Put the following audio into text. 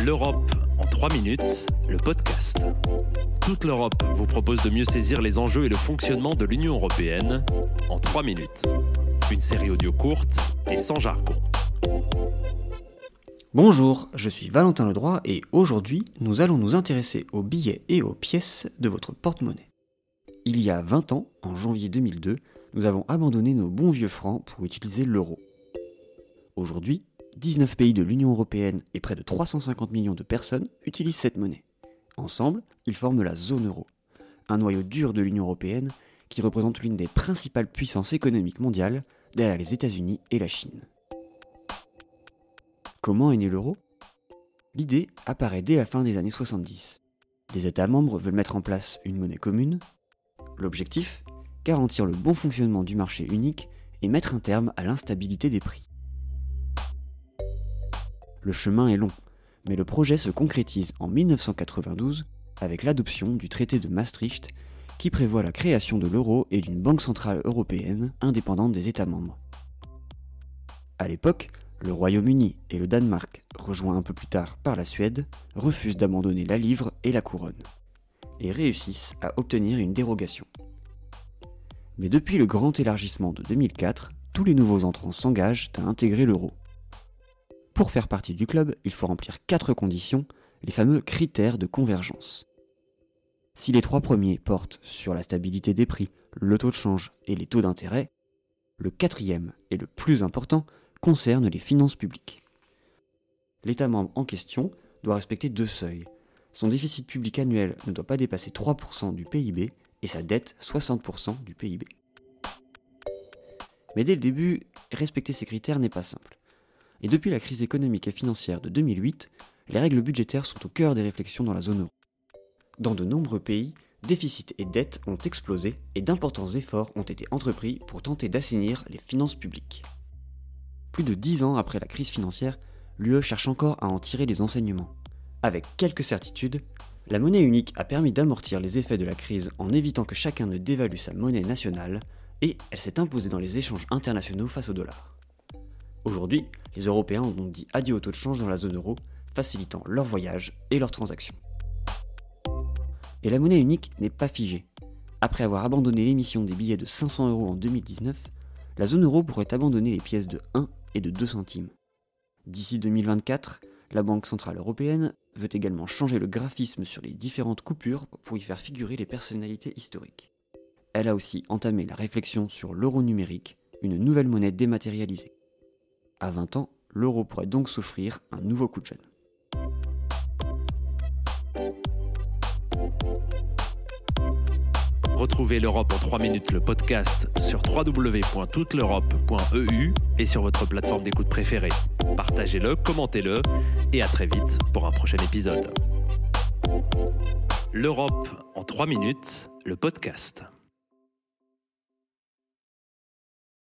L'Europe en 3 minutes, le podcast. Toute l'Europe vous propose de mieux saisir les enjeux et le fonctionnement de l'Union européenne en 3 minutes. Une série audio courte et sans jargon. Bonjour, je suis Valentin Ledroit et aujourd'hui, nous allons nous intéresser aux billets et aux pièces de votre porte-monnaie. Il y a 20 ans, en janvier 2002, nous avons abandonné nos bons vieux francs pour utiliser l'euro. Aujourd'hui, 19 pays de l'Union européenne et près de 350 millions de personnes utilisent cette monnaie. Ensemble, ils forment la zone euro, un noyau dur de l'Union européenne qui représente l'une des principales puissances économiques mondiales derrière les États-Unis et la Chine. Comment est né l'euro ? L'idée apparaît dès la fin des années 70. Les États membres veulent mettre en place une monnaie commune. L'objectif ? Garantir le bon fonctionnement du marché unique et mettre un terme à l'instabilité des prix. Le chemin est long, mais le projet se concrétise en 1992 avec l'adoption du traité de Maastricht qui prévoit la création de l'euro et d'une banque centrale européenne indépendante des États membres. À l'époque, le Royaume-Uni et le Danemark, rejoints un peu plus tard par la Suède, refusent d'abandonner la livre et la couronne, et réussissent à obtenir une dérogation. Mais depuis le grand élargissement de 2004, tous les nouveaux entrants s'engagent à intégrer l'euro. Pour faire partie du club, il faut remplir 4 conditions, les fameux critères de convergence. Si les 3 premiers portent sur la stabilité des prix, le taux de change et les taux d'intérêt, le 4e et le plus important concerne les finances publiques. L'État membre en question doit respecter 2 seuils. Son déficit public annuel ne doit pas dépasser 3% du PIB et sa dette 60% du PIB. Mais dès le début, respecter ces critères n'est pas simple. Et depuis la crise économique et financière de 2008, les règles budgétaires sont au cœur des réflexions dans la zone euro. Dans de nombreux pays, déficit et dette ont explosé et d'importants efforts ont été entrepris pour tenter d'assainir les finances publiques. Plus de 10 ans après la crise financière, l'UE cherche encore à en tirer les enseignements. Avec quelques certitudes, la monnaie unique a permis d'amortir les effets de la crise en évitant que chacun ne dévalue sa monnaie nationale et elle s'est imposée dans les échanges internationaux face au dollar. Aujourd'hui, les Européens ont donc dit adieu au taux de change dans la zone euro, facilitant leurs voyages et leurs transactions. Et la monnaie unique n'est pas figée. Après avoir abandonné l'émission des billets de 500 € en 2019, la zone euro pourrait abandonner les pièces de 1 et de 2 centimes. D'ici 2024, la Banque centrale européenne veut également changer le graphisme sur les différentes coupures pour y faire figurer les personnalités historiques. Elle a aussi entamé la réflexion sur l'euro numérique, une nouvelle monnaie dématérialisée. À 20 ans, l'euro pourrait donc s'offrir un nouveau coup de jeune. Retrouvez l'Europe en 3 minutes, le podcast sur www.touteleurope.eu et sur votre plateforme d'écoute préférée. Partagez-le, commentez-le et à très vite pour un prochain épisode. L'Europe en 3 minutes, le podcast.